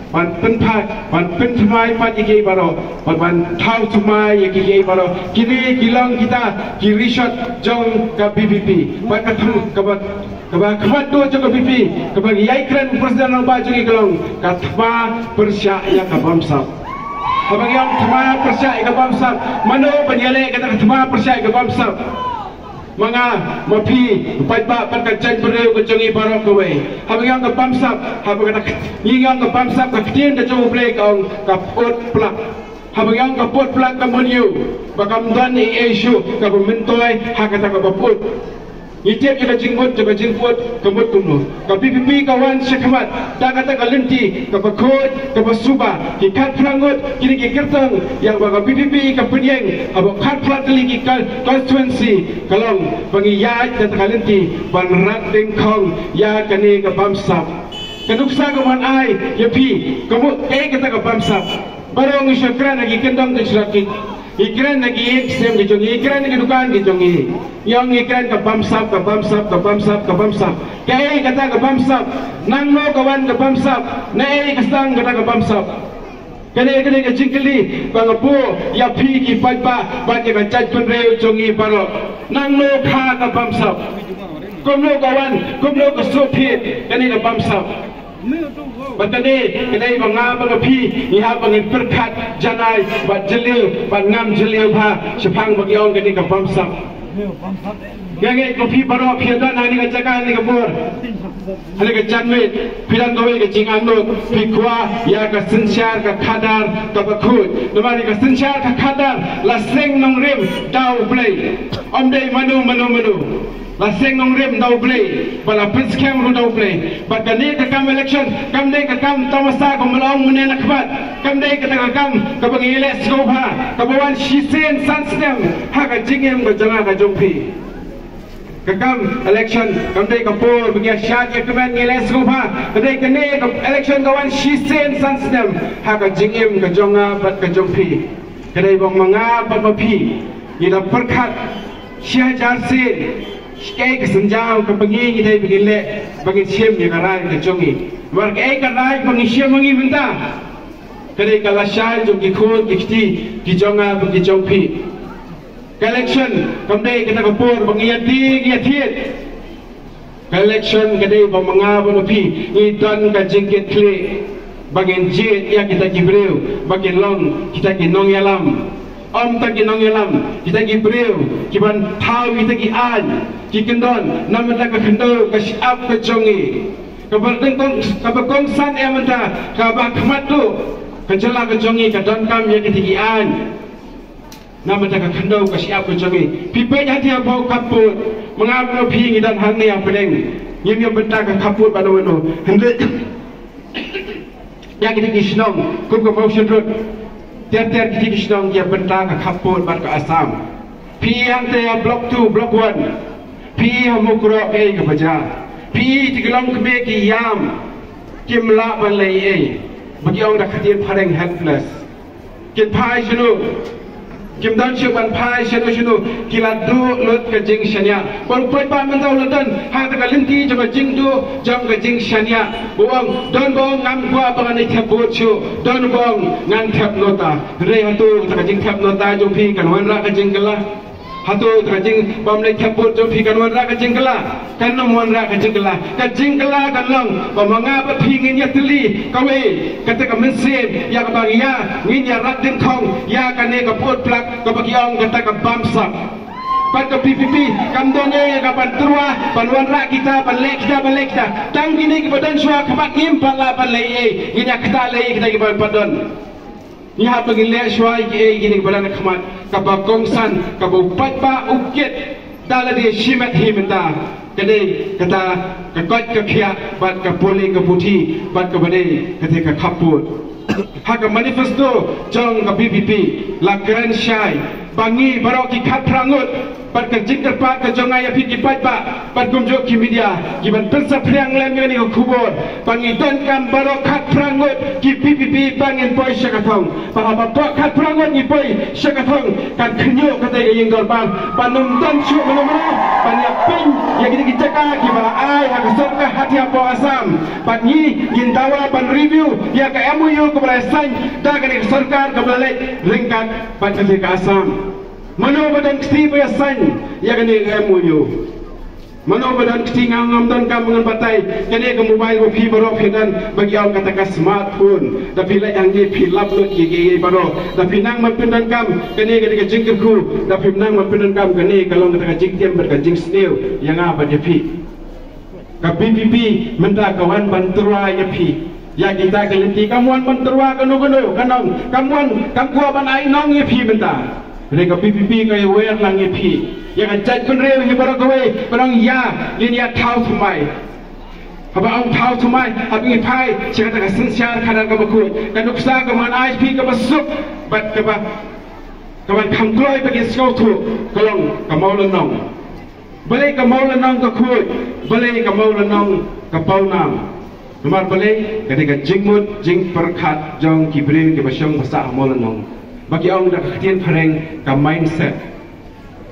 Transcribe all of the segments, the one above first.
ban penpat ban pentumai pat iki baro ban thau tumai iki baro kini gilang kita ki resort jong ka PPP ban ka thum ka ba khamat do jong ka PPP ka ba yai kran presiden no ba jong gilang ka thma persya ya ka bamsa habang yang thma persya ka bamsa mano banyale ka thma persya ka bamsa mga mapi pagba pagkajan beriu kejongi barok kowe habang yang ke bamsap habang nak yang ke bamsap ke tin ke jong blek ong ke pot plak habang yang ke pot plak ke moniu bakam dan isu ke mentoi hakata ke pot Ijib juga jinggut juga jinggut kemut kumnu. Ka PPP kawan sekhamat dah kata kalenti ka pakot ka pasuba kikat prangut kini kikertang yang baga PPP ka penyeng abo khat pratli ki constituency kalong bangi ya dan kalenti ban rat ding khong ya kani ka bamsap kanuksa ka man ai yapi kamu kata ka bamsap barong isyakran lagi kendang ke syrakit ikran lagi eksem ke jongi ikran lagi dukan ke jongi yang ikran ke bamsap ke bamsap ke bamsap ke bamsap kaya kata ke bamsap nang no kawan ke bamsap nei kastang kata ke bamsap kene ke jingkeli bangapu ya pi ki pagba banyak ke caj penreu jongi barok nang no kha ke bamsap kumno kawan kumno ke sopit kene ke bamsap Batani kedai mengapa kepi lihat bangin perkat janai bat jelil bat ngam jelil pa sepang bagi orang kedai kebamsak. Gangai kopi baru piadan hari kejagaan ni kebur. Hari kejanwit pidan kowe kejingan lu pikwa ya ke sensyar ke kadar ke bakut. Namanya ke sensyar ke kadar laseng nong rim dau play. Om day manu. Laseng nong rim dau play, bala prince cam ru dau play. Bagani ke kam election, kam dei ke kam tamasa ko malong menen akbat. Kam dei ke kam ke bagi les go ha, ke bawan shisen sanstem ha ka jingem ke janga ka jompi. Ke kam election, kam dei ke por bagi syat ke kemen les go ha, ke dei ke ne ke election kawan shisen sanstem ha ka jingem ke jonga bat ke jompi. Ke dei bong manga bat mapi, ida perkat syajar sin Kaya kesenjau ke pengi kita begin le bagi siam dia karai ke jongi. War kaya karai bagi siam mangi benda. Kaya kalasyan jong kikut kikti kijonga bagi jongpi. Collection kamde kita kapur bagi yatiet. Collection kaya bamanga banopi idan ka jingkit kle bagi jit yang kita kibreu bagi long kita kinong yalam. Om tak ginong yalam, kita gibreu, kiban tau kita gian, kikendon, namanya kekendor, kesiap kejongi, kabakong san emanta, kabak matu, kejelah kejongi, kedon kam yang ketigian, namanya kekendor, kesiap kejongi, pipanya dia bau kaput, mengapa pingi dan hangni yang pening, yang bentak kaput pada wano, hendak, yang kita kisnong, kum motion road. Tiap-tiap kita kisnong dia bentang kaput bar ke Assam. Pi yang dia blok 2, blok 1. Pi yang mukro ke baja. Pi tigelong ke ki yam. Kimla balai bagi orang dah khatir pareng helpless. Kin pai sunu. Kim dan syuban pai sunu kiladu lut ke jing syania. Baru pai mentau lutan ha ta kalinti jama jing du jam ke jing syania. Buang don bong ngam gua bangan ni thabut chu. Don bong ngan thap nota. Re hatu ta jing thap nota jom pi kan wan ra ke jing kala. Hatu ta jing bam le thabut jom pi kan wan ra ke jing kala. Kan nom wan ra ke jing kala. Ka jing kala kan long pamanga ba pi ngin ya teli kawe kata ka mensin ya ka bagia ngin ya rat din khong ya ka ne ka pot plak ka bagiong kata ka bamsak. Pada PPP, kamdonnya kapan terua, panuan rak kita, balik kita. Tang gini kebadan suah kapak ngimpan lah balik ini kita lagi kita kebadan padon. Ni apa gini suah gini kebadan kemat, kapak kongsan, kapak patba ukit, dalam dia shimat himenta. Jadi kata kekot kekiak, bat kepuli keputi, bat kebadai ketika kaput. Hak manifesto jong ke PPP, lakran syai, bangi baroki kat prangut. Pat kejik terpak kejongai api kipat pak, pat kumjuk ki media, kiban persa priang lem ni kubur, pangidon kam barokat prangut ki PPP bangin boy syakatong, pahapa pak kat prangut ni boy syakatong, kan kenyuk kata yang gorbang, panum dan syuk menomor, panyak ping yang kita jaga ki bala ai hak sokah hati apa asam, pat ni yin tawa pan review ya ke MOU ke balasan dah ke sarkar ke balai ringkat pada ke Assam mano badan kesti balasan ya ke MOU mano badan kesti ngam dan kam dengan batai kene ke mobile fi baro fidan bagi au kata ka smartphone tapi la yang ni fi lap lo ki baro tapi nang mapindan kam kene ke jingku tapi nang mapindan kam kene kalau kata ka jingtiam ber ka jing snail yang apa je fi ka PPP minta kawan banturwa ya fi ya kita kelenti kamuan banturwa kanu kanong kamuan kamkua ban ai nong ya fi minta mereka PPP kaya wer lang ya fi ya kan jat pun rew hi baro kowe barang ya linia thau thumai haba ang thau thumai habi phai chata ka sinsyar khadar ka bakut kan uksa ka man ISP ka basuk bat ka ba kawan khamkloi bagi skau thu kolong ka maulanong balai ka maulanong ka khut balai ka maulanong ka paunam nomor balai ketika jingmut jing perkhat jong kibre ke basyong basa maulanong bagi ang dak khatien phareng ka mindset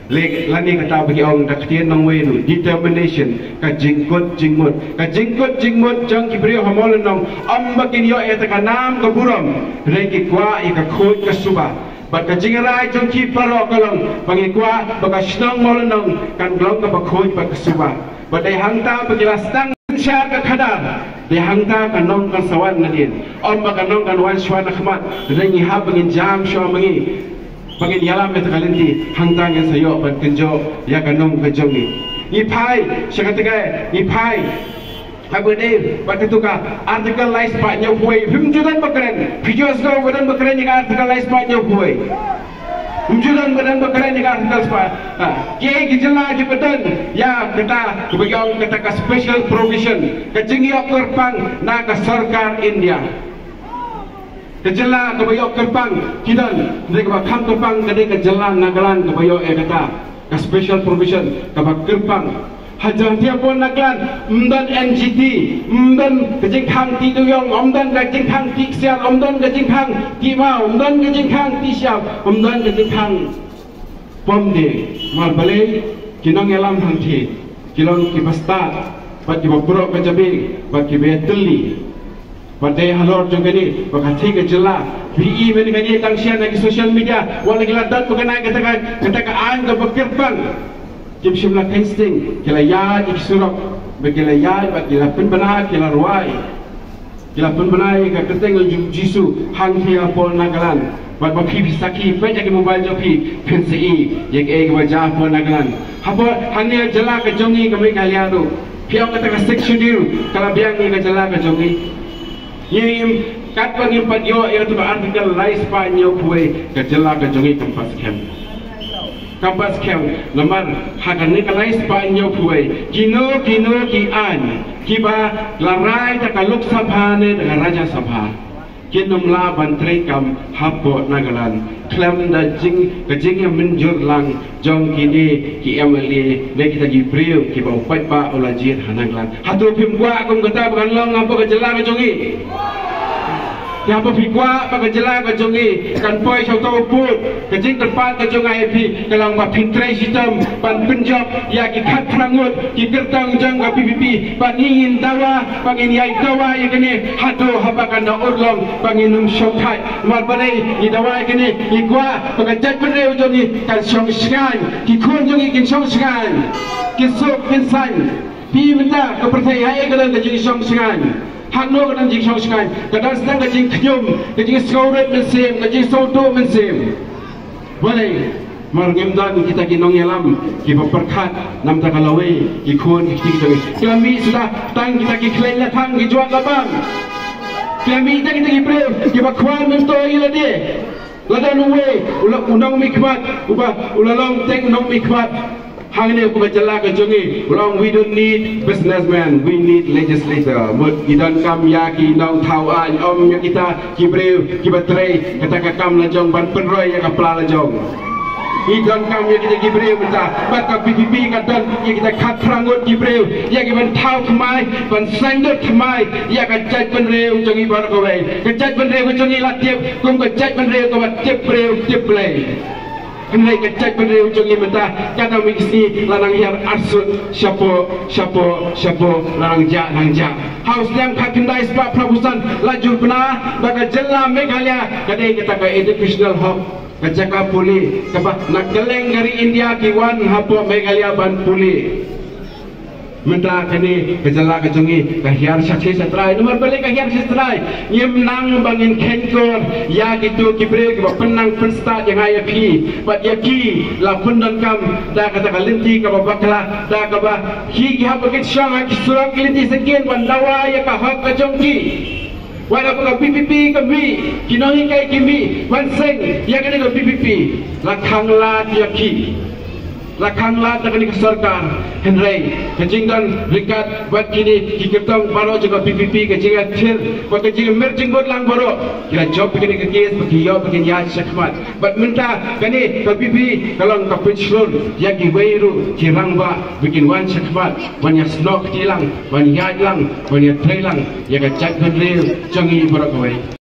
lek lani kata bagi orang dak tien nang wenu determination ka jingkut jingmut jang kibriyo hamolan nang ambakin yo eta ka nam ka buram reki kwa i ka khoj ka suba bat ka jingrai jang ki paro kalong bangi kwa baka snong molan nang kan glong ka khoj ba ka suba bat dai hangta bagi lastang syar ka khadar dai hangta ka nong ka sawan nadin baka nong kan wan shwana khmat rengi ha bagi jam sho mangi bagi dialam itu kalenti hangtang yang sayo ban kenjo ya kanong kejongi ipai syakatega ipai abade batuka article lies pak nyopoi himjudan bakren videos go badan bakren yang article lies pak nyopoi himjudan badan bakren yang article pak ke gijala jibetan ya kata kebagian kata ka special provision kejingi okorpang na ka sarkar India kejala kebayok kerpang kidan mereka bakam kerpang kade kejala nagalan kebayok kata ka special provision kabak kerpang hajang dia pun nagalan umdan NGT umdan kejing khang ti duyong umdan kejing khang ti sial umdan kejing khang ti ma umdan kejing khang ti sial umdan kejing khang pomde mal balai kinong elam hangti kilong ki pasta bat ki bapro ka jabe bat ki beteli Padai halor juga ni, berkati kejala. PE mereka ni tangsian lagi social media, walau kita dat bukan nak katakan an ke berkerpang. Jom semula casting, kita ya iksurok, berkila ya, berkila pun benar, kita ruai, kita pun benar. Kita ketengah jisu, hang kita pol nagalan. Buat pipi saki, banyak ke mobile jopi, pensi, yang wajah pol nagalan. Habo hanya jala kejongi kami kalian tu. Piang katakan section dulu, kalau biang ni kejala kejongi. Yim kat pangimpat yo itu artikel lais panyo puai kejala kejongi kampas kem lemar hakan ni lais panyo puai kino ki an kiba larai ta kaluk sabha ne dengan raja sabha kinumla bantri kam hapo nagalan klem da kejing yang menjur lang jong kini ki emali ne kita gi priu ki ba upat ba ulajir hanaglan hatu pim gua kum kata bukan long apa kejala kejongi yang berfikwa pakai jelas kejongi kan poi shau tau put kejing terpat kejongai pi kalau ngah pintre sistem pan penjob ya ki kat prangut ki kertang jang ka PPP pangin dawa pangin yai dawa ya kene hado habakan da urlong panginum shongkai mal balai ni dawa kene ki kwa pakai jat penreu jongi kan shong skan ki kun jongi kin shong skan ki sok kin san pi minta ke percaya ke kejing shong skan Hano kan jing shong skan, kadang sedang kejing kenyum, kejing skauret mensim, kejing soto mensim. Boleh, margemdan kita kinong yalam, kita perkat, nam takalaway, ikon kita. Kami sudah tang kita kiklain latang, kijuat labang. Kami kita kibril, kita kuan mentoi lade. Ladan uwe, unang mikmat, ulalong tek unang mikmat. Hang ni aku berjala kejongi. Ulang we don't need businessman, we need legislator. Mut idan kam yaki nong tau an om yang kita kibreu kibatrei kata kam lajong ban penroy yang kapla lajong. Idan kam yang kita kibreu minta maka PPP kadan yang kita kat prangut kibreu yang kita tau kemai ban sandut kemai yang kejat penreu jongi bar kowe kejat penreu jongi latip kum kejat penreu ko tiap breu tiap play. Henry kecek berdiri ujung imenta kata miksi lanang yang arsut syapo lanang ja haus yang kakindai sebab prabusan laju benar baka jela Meghalaya kadai kita ke educational hub kecaka puli kebah nak geleng dari India kiwan hapo Meghalaya ban puli minta kini kejala kejongi kahiar saksi setrai nomor balik kahiar setrai yem nang bangin kenkor ya gitu kibre ke penang pensta yang ayah pi bat yaki la pundan kam da kata kalinti ke bakla da ke ba hi ha bakit syang ki surang kilinti sekian bandawa ya ka hak kejongki wala ka PPP kami kinohi kai kimi wanseng ya kene ka PPP la khangla yaki Lakanglah dengan sarkar Henry kejingan rikat buat kini kiketong baru juga PPP kejingan til buat kejingan merjing buat lang baru kira job begini kekis begiyo begini ya syakmat buat minta kini ke PPP kalau ke pensiun yang kiwairu kirangba bikin wan syakmat banyak snok tilang banyak lang banyak trailang ya kecak Henry jangi baru kawai